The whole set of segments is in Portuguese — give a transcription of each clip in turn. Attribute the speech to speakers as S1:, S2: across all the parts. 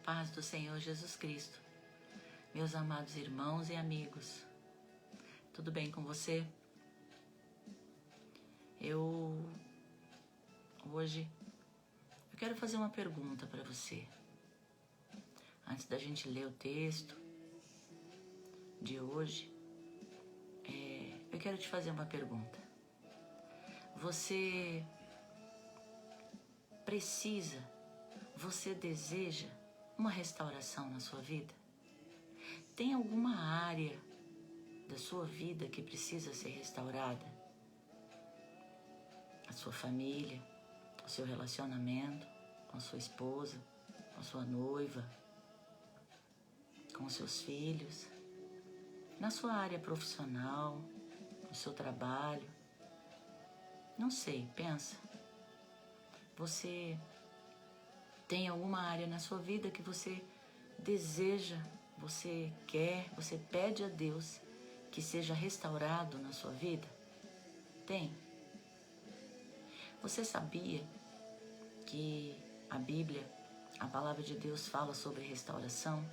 S1: paz do Senhor Jesus Cristo, meus amados irmãos e amigos, tudo bem com você? Hoje eu quero fazer uma pergunta para você. Antes da gente ler o texto de hoje, eu quero te fazer uma pergunta. Você deseja uma restauração na sua vida? Tem alguma área da sua vida que precisa ser restaurada? A sua família, o seu relacionamento com a sua esposa, com a sua noiva, com os seus filhos, na sua área profissional, no seu trabalho. Não sei, pensa. Você tem alguma área na sua vida que você deseja, você quer, você pede a Deus que seja restaurado na sua vida? Tem. Você sabia que a Bíblia, a palavra de Deus, fala sobre restauração?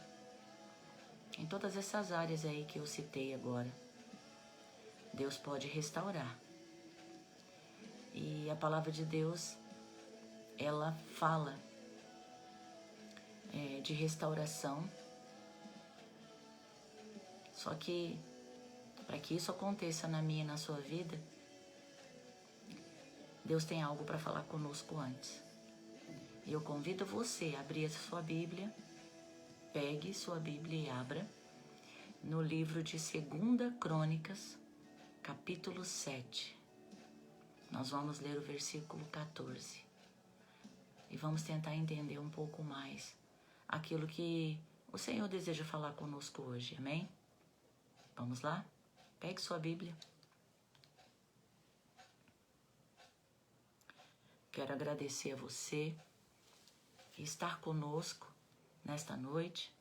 S1: Em todas essas áreas aí que eu citei agora, Deus pode restaurar. E a palavra de Deus, ela fala de restauração. Só que, para que isso aconteça na minha e na sua vida, Deus tem algo para falar conosco antes. E eu convido você a abrir a sua Bíblia, pegue sua Bíblia e abra no livro de 2 Crônicas, capítulo 7. Nós vamos ler o versículo 14. E vamos tentar entender um pouco mais aquilo que o Senhor deseja falar conosco hoje, amém? Vamos lá? Pegue sua Bíblia. Quero agradecer a você e estar conosco nesta noite.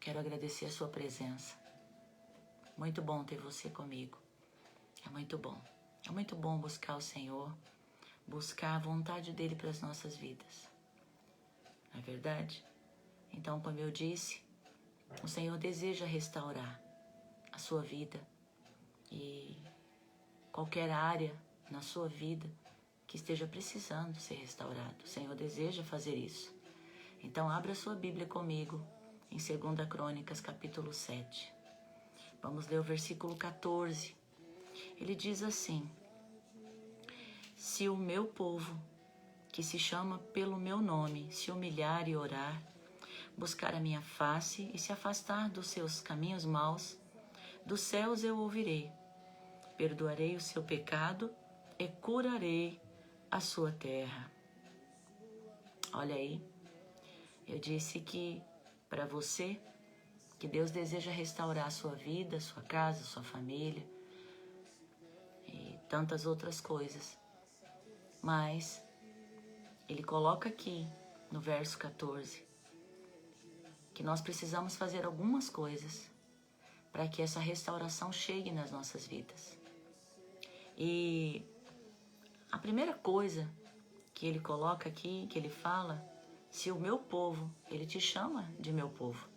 S1: Quero agradecer a sua presença. Muito bom ter você comigo. É muito bom. É muito bom buscar o Senhor, buscar a vontade dEle para as nossas vidas. Não é verdade? Então, como eu disse, o Senhor deseja restaurar a sua vida e qualquer área na sua vida que esteja precisando ser restaurado. O Senhor deseja fazer isso. Então, abra sua Bíblia comigo em 2 Crônicas, capítulo 7. Vamos ler o versículo 14. Ele diz assim: se o meu povo, que se chama pelo meu nome, se humilhar e orar, buscar a minha face e se afastar dos seus caminhos maus, dos céus eu ouvirei, perdoarei o seu pecado e curarei a sua terra. Olha aí, eu disse que para você, que Deus deseja restaurar a sua vida, a sua casa, a sua família e tantas outras coisas. Mas Ele coloca aqui no verso 14 que nós precisamos fazer algumas coisas para que essa restauração chegue nas nossas vidas. E a primeira coisa que Ele coloca aqui, que Ele fala, se o meu povo, Ele te chama de meu povo.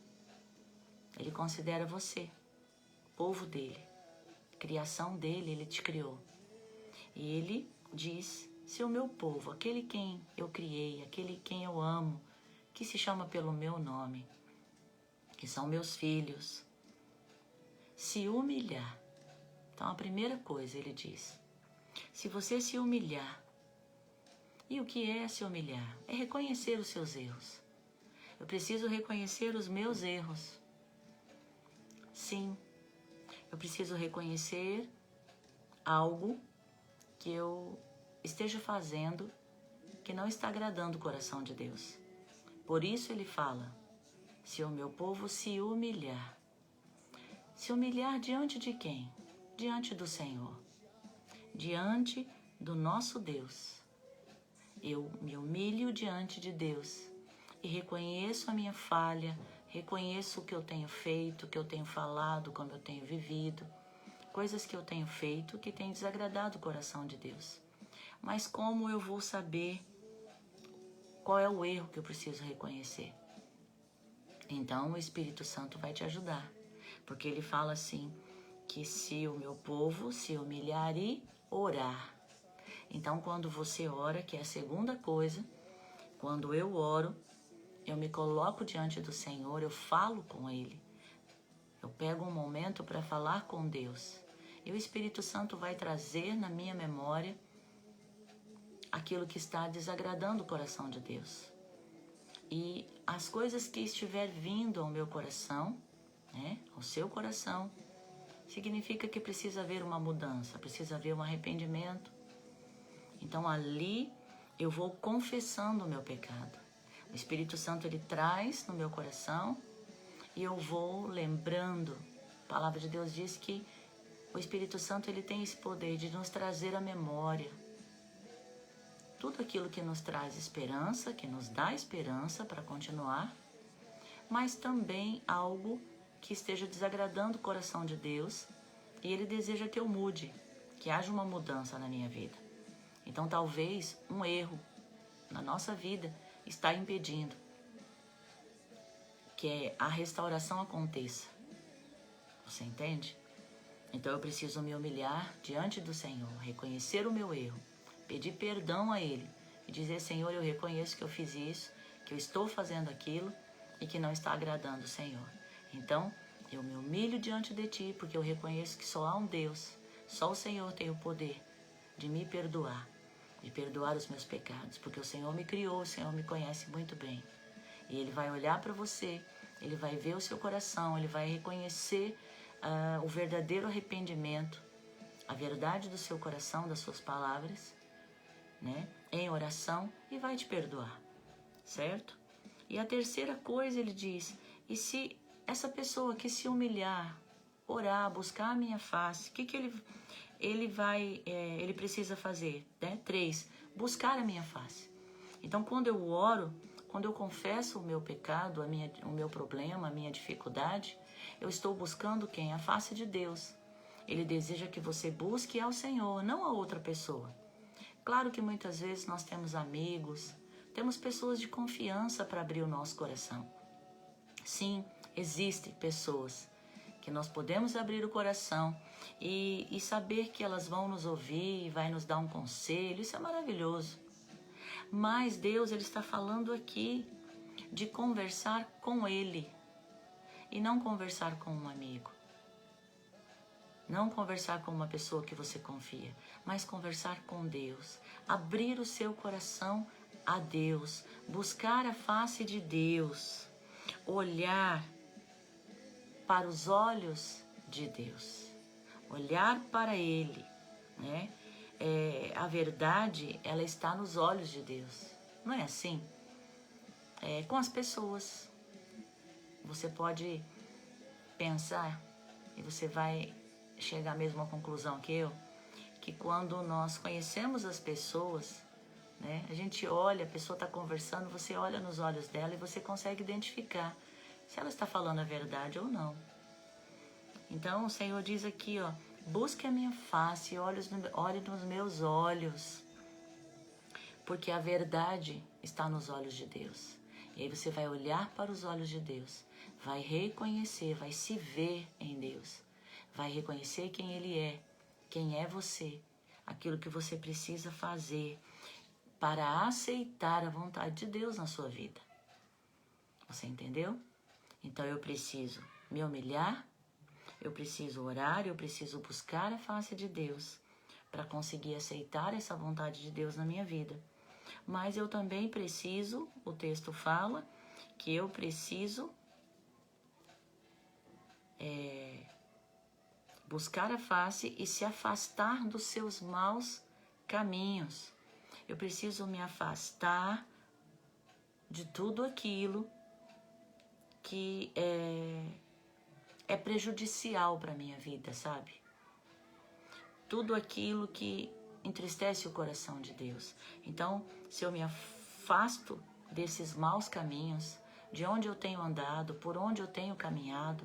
S1: Ele considera você povo dEle, criação dEle, Ele te criou. E Ele diz, se o meu povo, aquele quem eu criei, aquele quem eu amo, que se chama pelo meu nome, que são meus filhos, se humilhar. Então a primeira coisa Ele diz, se você se humilhar. E o que é se humilhar? É reconhecer os seus erros. Eu preciso reconhecer os meus erros. Sim, eu preciso reconhecer algo que eu esteja fazendo que não está agradando o coração de Deus. Por isso Ele fala, se o meu povo se humilhar. Se humilhar diante de quem? Diante do Senhor. Diante do nosso Deus. Eu me humilho diante de Deus e reconheço a minha falha, reconheço o que eu tenho feito, o que eu tenho falado, como eu tenho vivido, coisas que eu tenho feito que têm desagradado o coração de Deus. Mas como eu vou saber qual é o erro que eu preciso reconhecer. Então o Espírito Santo vai te ajudar, porque ele fala assim, que se o meu povo se humilhar e orar. Então quando você ora, que é a segunda coisa, quando eu oro, eu me coloco diante do Senhor, eu falo com Ele. Eu pego um momento para falar com Deus. E o Espírito Santo vai trazer na minha memória aquilo que está desagradando o coração de Deus. E as coisas que estiver vindo ao meu coração, né, ao seu coração, significa que precisa haver uma mudança, precisa haver um arrependimento. Então ali eu vou confessando o meu pecado. O Espírito Santo ele traz no meu coração e eu vou lembrando. A palavra de Deus diz que o Espírito Santo ele tem esse poder de nos trazer à memória tudo aquilo que nos traz esperança, que nos dá esperança para continuar, mas também algo que esteja desagradando o coração de Deus e Ele deseja que eu mude, que haja uma mudança na minha vida. Então talvez um erro na nossa vida está impedindo que a restauração aconteça. Você entende? Então eu preciso me humilhar diante do Senhor, reconhecer o meu erro, pedir perdão a Ele e dizer, Senhor, eu reconheço que eu fiz isso, que eu estou fazendo aquilo e que não está agradando o Senhor. Então, eu me humilho diante de Ti, porque eu reconheço que só há um Deus, só o Senhor tem o poder de me perdoar, de perdoar os meus pecados, porque o Senhor me criou, o Senhor me conhece muito bem. E Ele vai olhar para você, Ele vai ver o seu coração, Ele vai reconhecer o verdadeiro arrependimento, a verdade do seu coração, das suas palavras, né, em oração, e vai te perdoar, certo? E a terceira coisa ele diz, e se essa pessoa que se humilhar, orar, buscar a minha face, o que ele precisa fazer? Né? 3, buscar a minha face. Então quando eu oro, quando eu confesso o meu pecado, o meu problema, a minha dificuldade, eu estou buscando quem? A face de Deus. Ele deseja que você busque ao Senhor, não a outra pessoa. Claro que muitas vezes nós temos amigos, temos pessoas de confiança para abrir o nosso coração. Sim, existem pessoas que nós podemos abrir o coração e saber que elas vão nos ouvir, vai nos dar um conselho, isso é maravilhoso. Mas Deus ele está falando aqui de conversar com Ele e não conversar com um amigo. Não conversar com uma pessoa que você confia, mas conversar com Deus. Abrir o seu coração a Deus. Buscar a face de Deus. Olhar para os olhos de Deus. Olhar para Ele, né? A verdade, ela está nos olhos de Deus. Não é assim? Com as pessoas. Você pode pensar e você vai chegar à mesma conclusão que eu, que quando nós conhecemos as pessoas, né, a gente olha, a pessoa está conversando, você olha nos olhos dela e você consegue identificar se ela está falando a verdade ou não. Então o Senhor diz aqui, ó, busque a minha face, olhe nos meus olhos, porque a verdade está nos olhos de Deus. E aí você vai olhar para os olhos de Deus, vai reconhecer, vai se ver em Deus, vai reconhecer quem Ele é, quem é você, aquilo que você precisa fazer para aceitar a vontade de Deus na sua vida. Você entendeu? Então eu preciso me humilhar, eu preciso orar, eu preciso buscar a face de Deus para conseguir aceitar essa vontade de Deus na minha vida. Mas eu também preciso, o texto fala, que eu preciso buscar a face e se afastar dos seus maus caminhos. Eu preciso me afastar de tudo aquilo que é prejudicial para a minha vida, sabe? Tudo aquilo que entristece o coração de Deus. Então, se eu me afasto desses maus caminhos, de onde eu tenho andado, por onde eu tenho caminhado,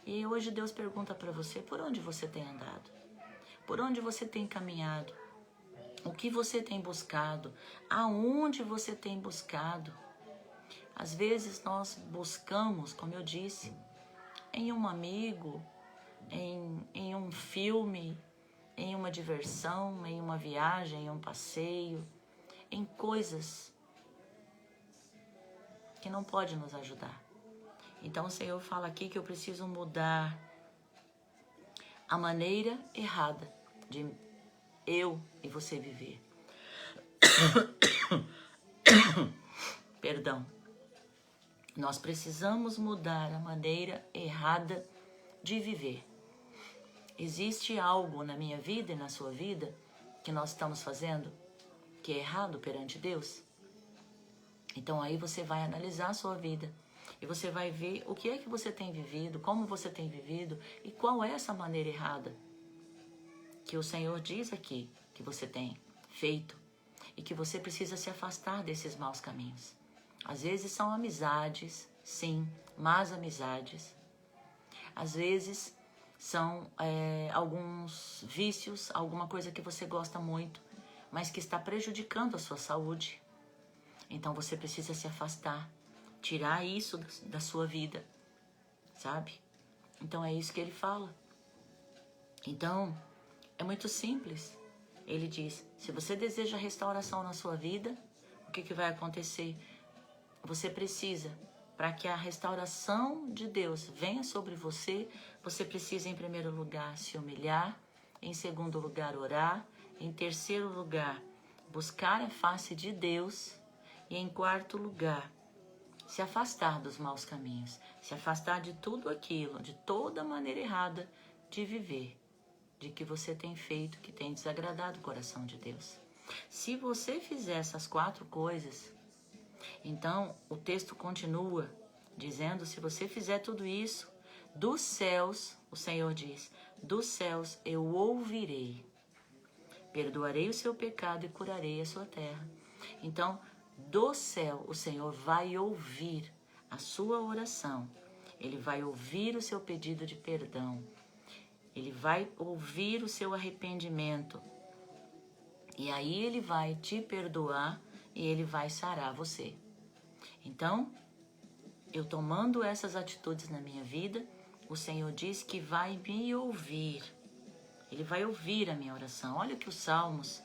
S1: e hoje Deus pergunta para você, por onde você tem andado? Por onde você tem caminhado? O que você tem buscado? Aonde você tem buscado? Às vezes nós buscamos, como eu disse, em um amigo, em um filme, em uma diversão, em uma viagem, em um passeio, em coisas que não podem nos ajudar. Então o Senhor fala aqui que eu preciso mudar a maneira errada de eu e você viver. Perdão. Nós precisamos mudar a maneira errada de viver. Existe algo na minha vida e na sua vida que nós estamos fazendo que é errado perante Deus? Então aí você vai analisar a sua vida e você vai ver o que é que você tem vivido, como você tem vivido e qual é essa maneira errada que o Senhor diz aqui que você tem feito e que você precisa se afastar desses maus caminhos. Às vezes são amizades, sim, más amizades. Às vezes são alguns vícios, alguma coisa que você gosta muito, mas que está prejudicando a sua saúde. Então você precisa se afastar, tirar isso da sua vida, sabe? Então é isso que ele fala. Então, é muito simples. Ele diz, se você deseja restauração na sua vida, o que vai acontecer? Você precisa, para que a restauração de Deus venha sobre você, você precisa em primeiro lugar se humilhar, em segundo lugar orar, em terceiro lugar buscar a face de Deus e em quarto lugar se afastar dos maus caminhos, se afastar de tudo aquilo, de toda maneira errada de viver, de que você tem feito, que tem desagradado o coração de Deus. Se você fizer essas 4 coisas, então o texto continua dizendo, se você fizer tudo isso, dos céus, o Senhor diz, dos céus eu ouvirei, perdoarei o seu pecado e curarei a sua terra. Então, do céu o Senhor vai ouvir a sua oração, Ele vai ouvir o seu pedido de perdão, Ele vai ouvir o seu arrependimento. E aí Ele vai te perdoar e Ele vai sarar você. Então, eu tomando essas atitudes na minha vida, o Senhor diz que vai me ouvir. Ele vai ouvir a minha oração. Olha o que o Salmos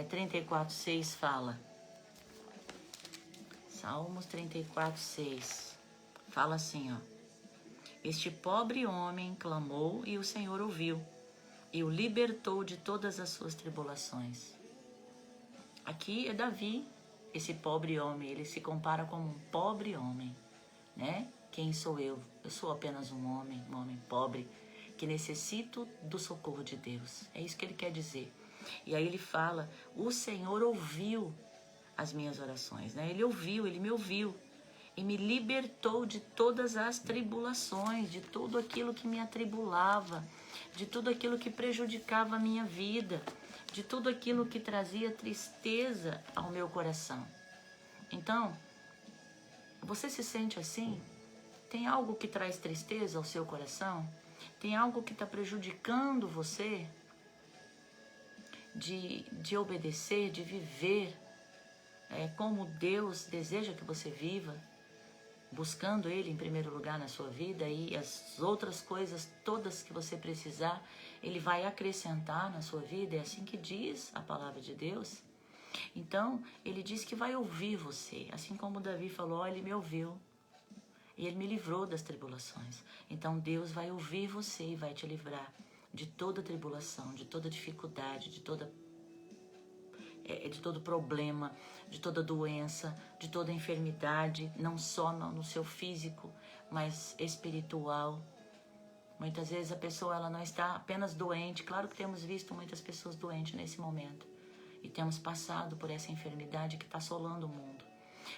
S1: 34:6 fala. Salmos 34:6 fala assim, ó. Este pobre homem clamou e o Senhor ouviu e o libertou de todas as suas tribulações. Aqui é Davi, esse pobre homem, ele se compara como um pobre homem, né? Quem sou eu? Eu sou apenas um homem pobre, que necessito do socorro de Deus. É isso que ele quer dizer. E aí ele fala, o Senhor ouviu as minhas orações, né? Ele ouviu, ele me ouviu. E me libertou de todas as tribulações, de tudo aquilo que me atribulava, de tudo aquilo que prejudicava a minha vida, de tudo aquilo que trazia tristeza ao meu coração. Então, você se sente assim? Tem algo que traz tristeza ao seu coração? Tem algo que está prejudicando você de obedecer, de viver como Deus deseja que você viva? Buscando Ele em primeiro lugar na sua vida e as outras coisas todas que você precisar, Ele vai acrescentar na sua vida, é assim que diz a palavra de Deus. Então, Ele diz que vai ouvir você, assim como Davi falou, Ele me ouviu e Ele me livrou das tribulações. Então, Deus vai ouvir você e vai te livrar de toda tribulação, de toda dificuldade, de todo problema, de toda doença, de toda enfermidade, não só no seu físico, mas espiritual. Muitas vezes a pessoa ela não está apenas doente, claro que temos visto muitas pessoas doentes nesse momento, e temos passado por essa enfermidade que está assolando o mundo.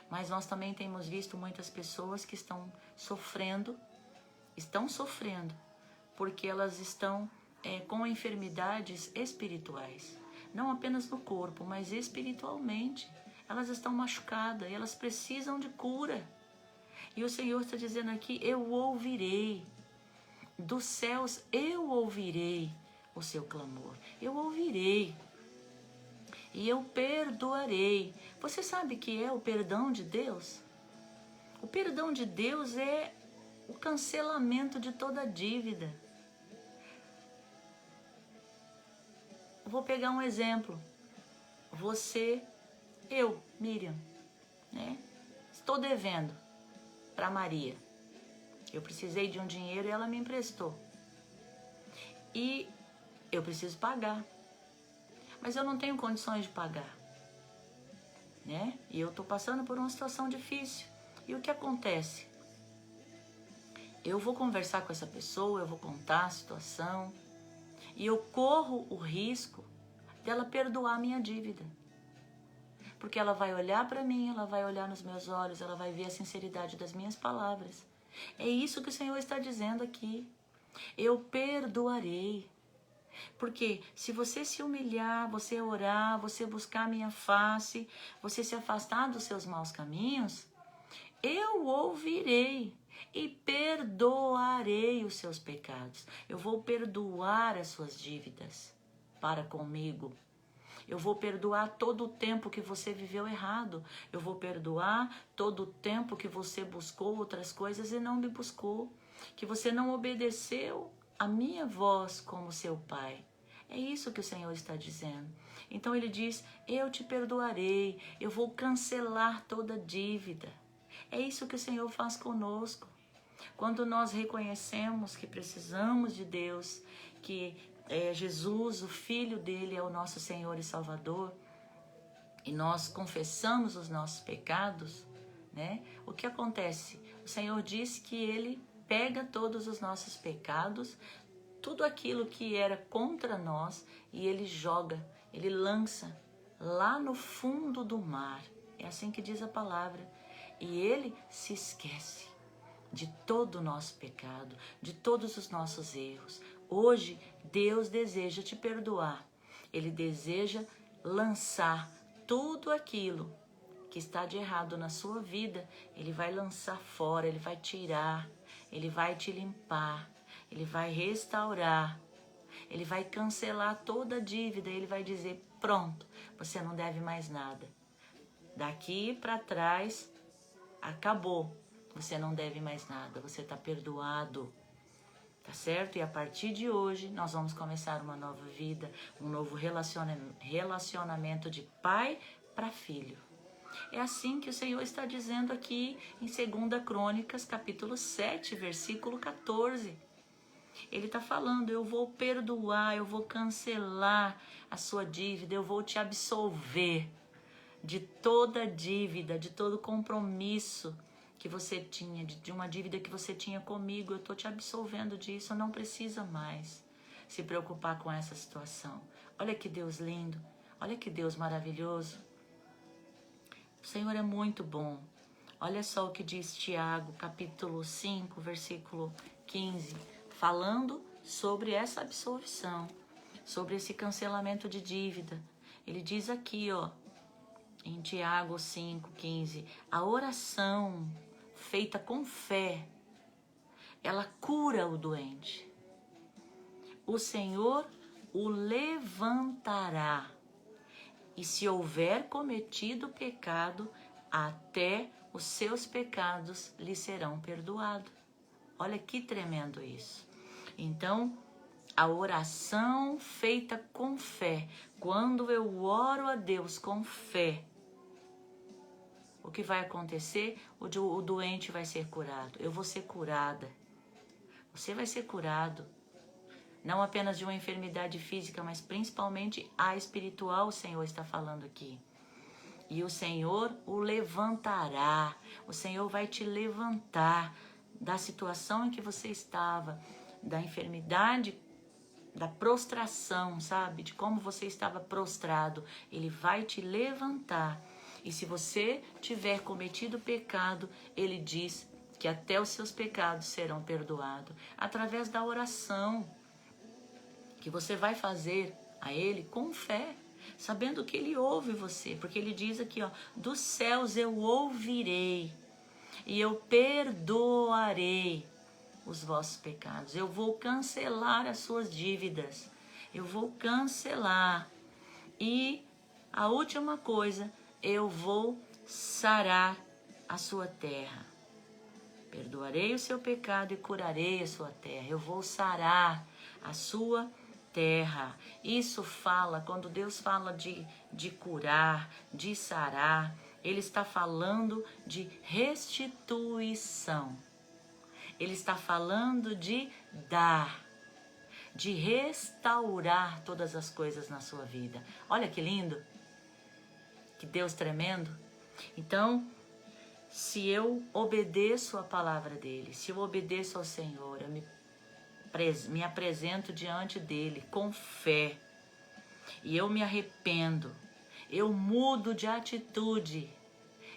S1: Mas nós também temos visto muitas pessoas que estão sofrendo, porque elas estão com enfermidades espirituais. Não apenas no corpo, mas espiritualmente. Elas estão machucadas e elas precisam de cura. E o Senhor está dizendo aqui, eu ouvirei. Dos céus eu ouvirei o seu clamor. Eu ouvirei. e eu perdoarei. Você sabe o que é o perdão de Deus? O perdão de Deus é o cancelamento de toda dívida. Vou pegar um exemplo. Eu, Miriam, né? Estou devendo para Maria. Eu precisei de um dinheiro e ela me emprestou. E eu preciso pagar. Mas eu não tenho condições de pagar, né? E eu estou passando por uma situação difícil. E o que acontece? Eu vou conversar com essa pessoa, eu vou contar a situação e eu corro o risco dela perdoar a minha dívida. Porque ela vai olhar para mim, ela vai olhar nos meus olhos, ela vai ver a sinceridade das minhas palavras. É isso que o Senhor está dizendo aqui. Eu perdoarei. Porque se você se humilhar, você orar, você buscar a minha face, você se afastar dos seus maus caminhos, eu ouvirei e perdoarei os seus pecados. Eu vou perdoar as suas dívidas para comigo. Eu vou perdoar todo o tempo que você viveu errado. Eu vou perdoar todo o tempo que você buscou outras coisas e não me buscou. Que você não obedeceu a minha voz como seu pai. É isso que o Senhor está dizendo. Então ele diz, eu te perdoarei, eu vou cancelar toda dívida. É isso que o Senhor faz conosco. Quando nós reconhecemos que precisamos de Deus, que Jesus, o Filho dele, é o nosso Senhor e Salvador, e nós confessamos os nossos pecados, né? O que acontece? O Senhor diz que ele pega todos os nossos pecados, tudo aquilo que era contra nós, e ele joga, ele lança lá no fundo do mar. É assim que diz a palavra. E ele se esquece de todo o nosso pecado, de todos os nossos erros. Hoje, Deus deseja te perdoar. Ele deseja lançar tudo aquilo que está de errado na sua vida. Ele vai lançar fora, ele vai tirar, ele vai te limpar, ele vai restaurar, ele vai cancelar toda a dívida, ele vai dizer, pronto, você não deve mais nada. Daqui para trás, acabou. Você não deve mais nada, você está perdoado, tá certo? E a partir de hoje, nós vamos começar uma nova vida, um novo relacionamento de pai para filho. É assim que o Senhor está dizendo aqui em 2 Crônicas, capítulo 7, versículo 14. Ele está falando, eu vou perdoar, eu vou cancelar a sua dívida, eu vou te absolver de toda dívida, de todo compromisso que você tinha, de uma dívida que você tinha comigo. Eu estou te absolvendo disso, não precisa mais se preocupar com essa situação. Olha que Deus lindo, olha que Deus maravilhoso. O Senhor é muito bom. Olha só o que diz Tiago, capítulo 5, versículo 15, falando sobre essa absolvição, sobre esse cancelamento de dívida. Ele diz aqui, ó, em Tiago 5,15, a oração feita com fé, ela cura o doente. O Senhor o levantará. E se houver cometido pecado, até os seus pecados lhe serão perdoados. Olha que tremendo isso. Então, a oração feita com fé, quando eu oro a Deus com fé, o que vai acontecer? O doente vai ser curado. Eu vou ser curada. Você vai ser curado. Não apenas de uma enfermidade física, mas principalmente a espiritual, o Senhor está falando aqui. E o Senhor o levantará. O Senhor vai te levantar da situação em que você estava, da enfermidade, da prostração, sabe? De como você estava prostrado. Ele vai te levantar. E se você tiver cometido pecado, ele diz que até os seus pecados serão perdoados. Através da oração que você vai fazer a ele com fé, sabendo que ele ouve você. Porque ele diz aqui, ó, dos céus eu ouvirei e eu perdoarei os vossos pecados. Eu vou cancelar as suas dívidas. Eu vou cancelar. E a última coisa, eu vou sarar a sua terra. Perdoarei o seu pecado e curarei a sua terra. Eu vou sarar a sua terra. Isso fala, quando Deus fala de curar, de sarar, Ele está falando de restituição. Ele está falando de dar, de restaurar todas as coisas na sua vida. Olha que lindo, que Deus tremendo. Então, se eu obedeço a palavra dele, se eu obedeço ao Senhor, eu me apresento diante dele com fé, e eu me arrependo, eu mudo de atitude,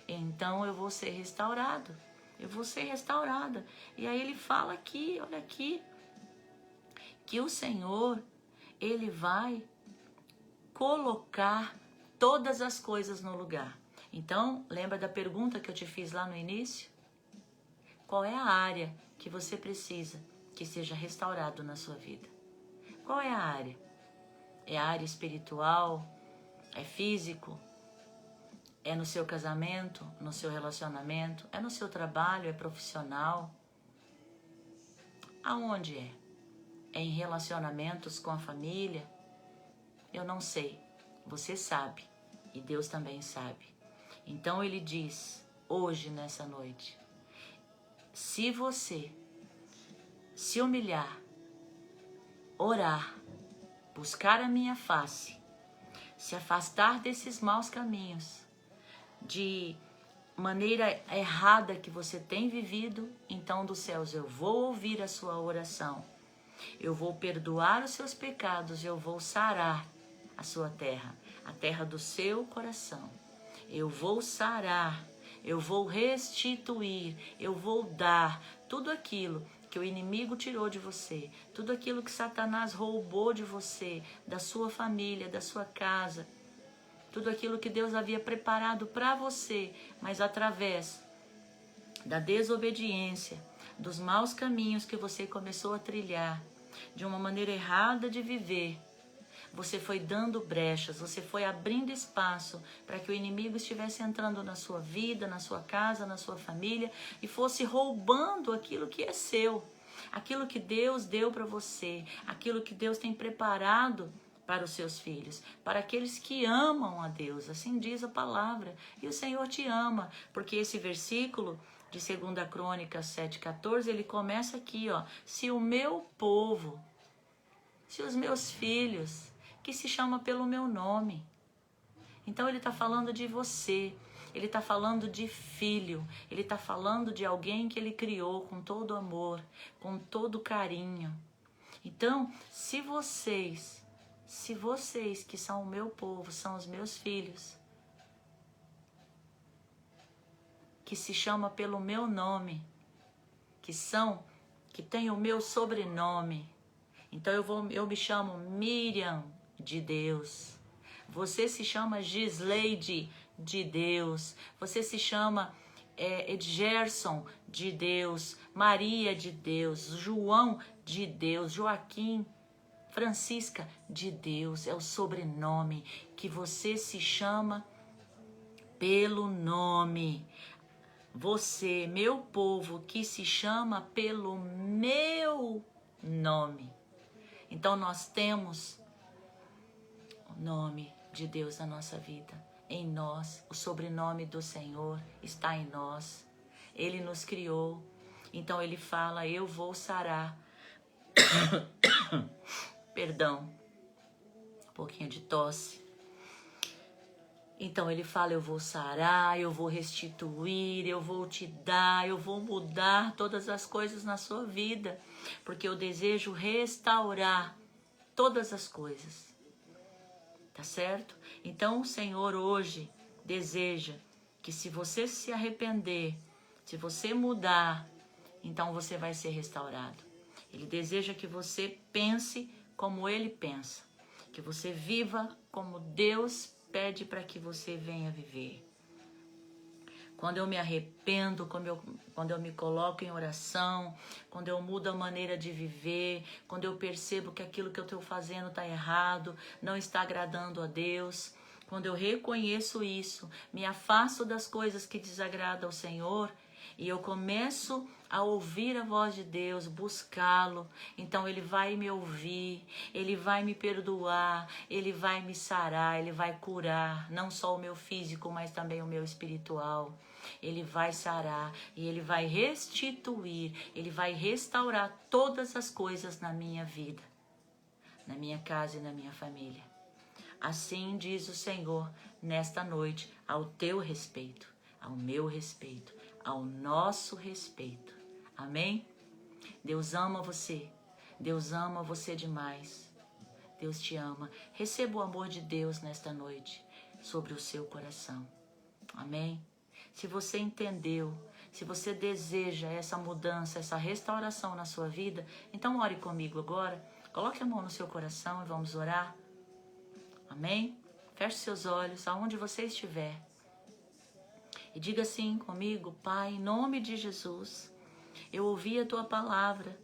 S1: então eu vou ser restaurado, eu vou ser restaurada. E aí ele fala aqui, olha aqui, que o Senhor, ele vai colocar todas as coisas no lugar. Então, lembra da pergunta que eu te fiz lá no início? Qual é a área que você precisa que seja restaurado na sua vida? Qual é a área? É a área espiritual? É físico? É no seu casamento? No seu relacionamento? É no seu trabalho? É profissional? Aonde é? É em relacionamentos com a família? Eu não sei. Você sabe. E Deus também sabe. Então ele diz, hoje, nessa noite, se você se humilhar, orar, buscar a minha face, se afastar desses maus caminhos, de maneira errada que você tem vivido, então dos céus eu vou ouvir a sua oração, eu vou perdoar os seus pecados, eu vou sarar a sua terra, a terra do seu coração. Eu vou sarar, eu vou restituir, eu vou dar tudo aquilo que o inimigo tirou de você, tudo aquilo que Satanás roubou de você, da sua família, da sua casa, tudo aquilo que Deus havia preparado para você, mas através da desobediência, dos maus caminhos que você começou a trilhar, de uma maneira errada de viver, você foi dando brechas, você foi abrindo espaço para que o inimigo estivesse entrando na sua vida, na sua casa, na sua família e fosse roubando aquilo que é seu, aquilo que Deus deu para você, aquilo que Deus tem preparado para os seus filhos, para aqueles que amam a Deus, assim diz a palavra. E o Senhor te ama, porque esse versículo de 2 Crônicas 7,14, ele começa aqui, ó, se o meu povo, se os meus filhos, que se chama pelo meu nome. Então ele está falando de você, ele está falando de filho, ele está falando de alguém que ele criou com todo amor, com todo carinho. Então, se vocês que são o meu povo, são os meus filhos, que se chama pelo meu nome, que tem o meu sobrenome, então eu me chamo Miriam de Deus, você se chama Gisleide de Deus, você se chama Edgerson de Deus, Maria de Deus, João de Deus, Joaquim, Francisca de Deus, é o sobrenome que você se chama pelo nome. Você, meu povo, que se chama pelo meu nome. Então nós temos o nome de Deus na nossa vida, em nós, o sobrenome do Senhor está em nós, Ele nos criou, então Ele fala, eu vou sarar, perdão, um pouquinho de tosse, então Ele fala, eu vou sarar, eu vou restituir, eu vou te dar, eu vou mudar todas as coisas na sua vida, porque eu desejo restaurar todas as coisas. Tá certo? Então o Senhor hoje deseja que se você se arrepender, se você mudar, então você vai ser restaurado. Ele deseja que você pense como Ele pensa, que você viva como Deus pede para que você venha viver. Quando eu me arrependo, quando eu me coloco em oração, quando eu mudo a maneira de viver, quando eu percebo que aquilo que eu estou fazendo está errado, não está agradando a Deus, quando eu reconheço isso, me afasto das coisas que desagradam ao Senhor e eu começo a ouvir a voz de Deus, buscá-lo, então Ele vai me ouvir, Ele vai me perdoar, Ele vai me sarar, Ele vai curar, não só o meu físico, mas também o meu espiritual. Ele vai sarar e Ele vai restituir, Ele vai restaurar todas as coisas na minha vida, na minha casa e na minha família. Assim diz o Senhor nesta noite ao teu respeito, ao meu respeito, ao nosso respeito. Amém? Deus ama você. Deus ama você demais. Deus te ama. Receba o amor de Deus nesta noite sobre o seu coração. Amém? Se você entendeu, se você deseja essa mudança, essa restauração na sua vida, então ore comigo agora. Coloque a mão no seu coração e vamos orar. Amém? Feche seus olhos aonde você estiver. E diga assim comigo: Pai, em nome de Jesus, eu ouvi a Tua palavra,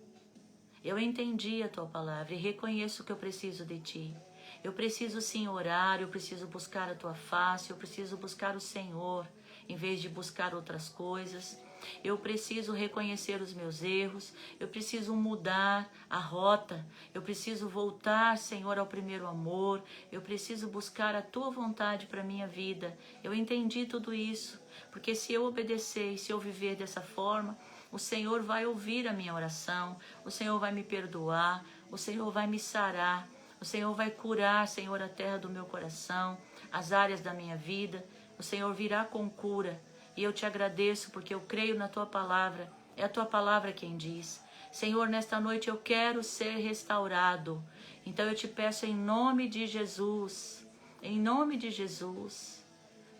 S1: eu entendi a Tua palavra e reconheço que eu preciso de Ti. Eu preciso sim orar, eu preciso buscar a Tua face, eu preciso buscar o Senhor, em vez de buscar outras coisas. Eu preciso reconhecer os meus erros, eu preciso mudar a rota, eu preciso voltar, Senhor, ao primeiro amor, eu preciso buscar a Tua vontade para a minha vida. Eu entendi tudo isso, porque se eu obedecer e se eu viver dessa forma, o Senhor vai ouvir a minha oração, o Senhor vai me perdoar, o Senhor vai me sarar, o Senhor vai curar, Senhor, a terra do meu coração, as áreas da minha vida, o Senhor virá com cura. E eu te agradeço porque eu creio na Tua palavra, é a Tua palavra quem diz. Senhor, nesta noite eu quero ser restaurado. Então eu te peço em nome de Jesus,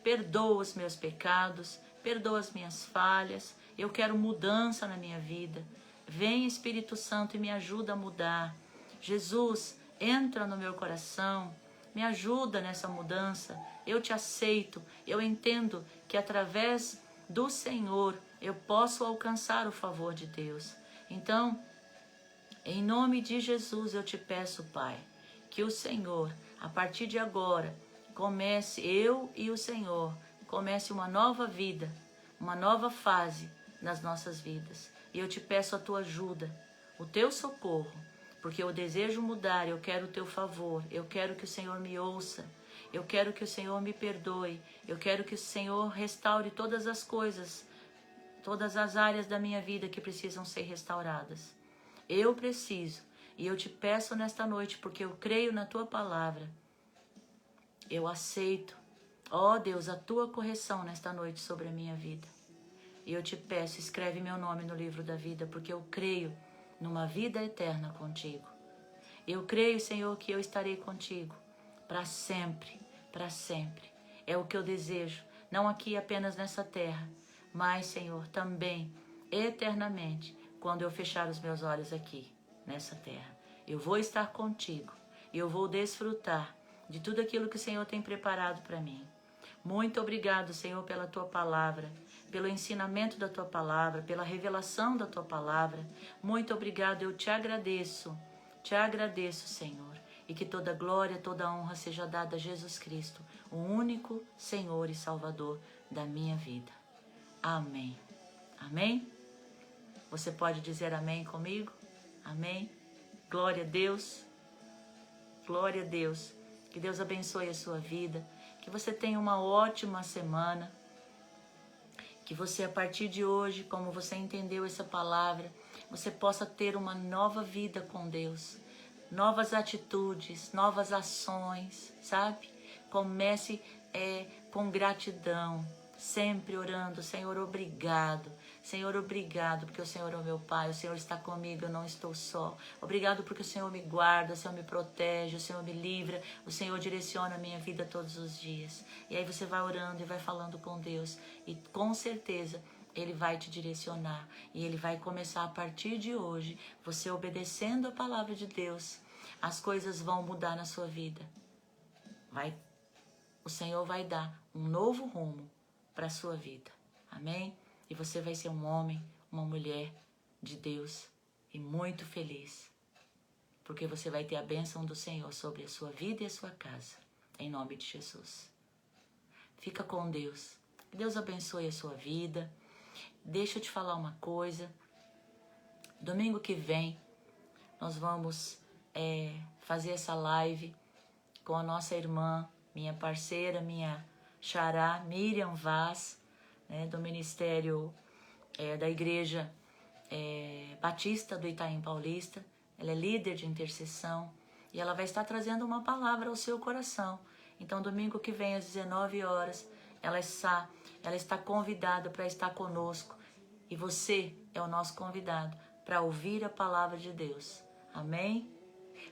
S1: perdoa os meus pecados, perdoa as minhas falhas, eu quero mudança na minha vida. Vem Espírito Santo e me ajuda a mudar. Jesus, entra no meu coração, me ajuda nessa mudança. Eu te aceito, eu entendo que através do Senhor eu posso alcançar o favor de Deus. Então, em nome de Jesus eu te peço, Pai, que o Senhor, a partir de agora, comece, eu e o Senhor, comece uma nova vida, uma nova fase nas nossas vidas. E eu te peço a Tua ajuda, o Teu socorro, porque eu desejo mudar, eu quero o Teu favor, eu quero que o Senhor me ouça, eu quero que o Senhor me perdoe, eu quero que o Senhor restaure todas as coisas, todas as áreas da minha vida que precisam ser restauradas. Eu preciso, e eu te peço nesta noite, porque eu creio na Tua palavra, eu aceito, ó Deus, a Tua correção nesta noite sobre a minha vida. E eu te peço, escreve meu nome no livro da vida, porque eu creio numa vida eterna contigo. Eu creio, Senhor, que eu estarei contigo para sempre, para sempre. É o que eu desejo, não aqui apenas nessa terra, mas, Senhor, também eternamente, quando eu fechar os meus olhos aqui, nessa terra. Eu vou estar contigo e eu vou desfrutar de tudo aquilo que o Senhor tem preparado para mim. Muito obrigado, Senhor, pela Tua palavra, pelo ensinamento da Tua palavra, pela revelação da Tua palavra. Muito obrigado, eu te agradeço, Senhor. E que toda glória, toda honra seja dada a Jesus Cristo, o único Senhor e Salvador da minha vida. Amém. Amém? Você pode dizer amém comigo? Amém? Glória a Deus. Glória a Deus. Que Deus abençoe a sua vida. Que você tenha uma ótima semana. Que você, a partir de hoje, como você entendeu essa palavra, você possa ter uma nova vida com Deus. Novas atitudes, novas ações, sabe? Comece com gratidão, sempre orando, Senhor, obrigado. Senhor, obrigado, porque o Senhor é o meu Pai, o Senhor está comigo, eu não estou só. Obrigado porque o Senhor me guarda, o Senhor me protege, o Senhor me livra, o Senhor direciona a minha vida todos os dias. E aí você vai orando e vai falando com Deus, e com certeza Ele vai te direcionar, e Ele vai começar a partir de hoje, você obedecendo a palavra de Deus, as coisas vão mudar na sua vida. O Senhor vai dar um novo rumo para a sua vida. Amém? E você vai ser um homem, uma mulher de Deus e muito feliz. Porque você vai ter a bênção do Senhor sobre a sua vida e a sua casa. Em nome de Jesus. Fica com Deus. Que Deus abençoe a sua vida. Deixa eu te falar uma coisa. Domingo que vem, nós vamos fazer essa live com a nossa irmã, minha parceira, minha xará, Miriam Vaz, né, do Ministério da Igreja Batista do Itaim Paulista. Ela é líder de intercessão e ela vai estar trazendo uma palavra ao seu coração. Então, domingo que vem, às 19 horas, ela está convidada para estar conosco. E você é o nosso convidado para ouvir a palavra de Deus. Amém?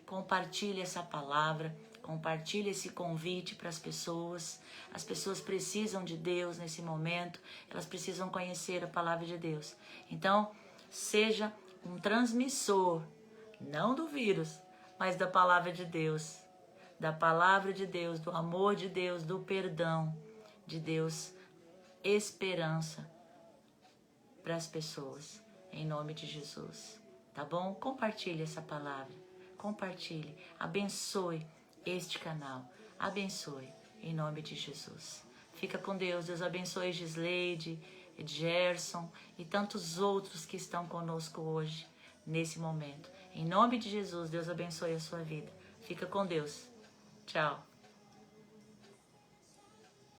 S1: Compartilhe essa palavra, compartilhe esse convite para as pessoas. As pessoas precisam de Deus nesse momento, elas precisam conhecer a palavra de Deus. Então, seja um transmissor, não do vírus, mas da palavra de Deus. Da palavra de Deus, do amor de Deus, do perdão de Deus, esperança para as pessoas, em nome de Jesus, tá bom? Compartilhe essa palavra, compartilhe, abençoe este canal, abençoe, em nome de Jesus. Fica com Deus, Deus abençoe Gisleide, Gerson e tantos outros que estão conosco hoje, nesse momento. Em nome de Jesus, Deus abençoe a sua vida. Fica com Deus. Tchau.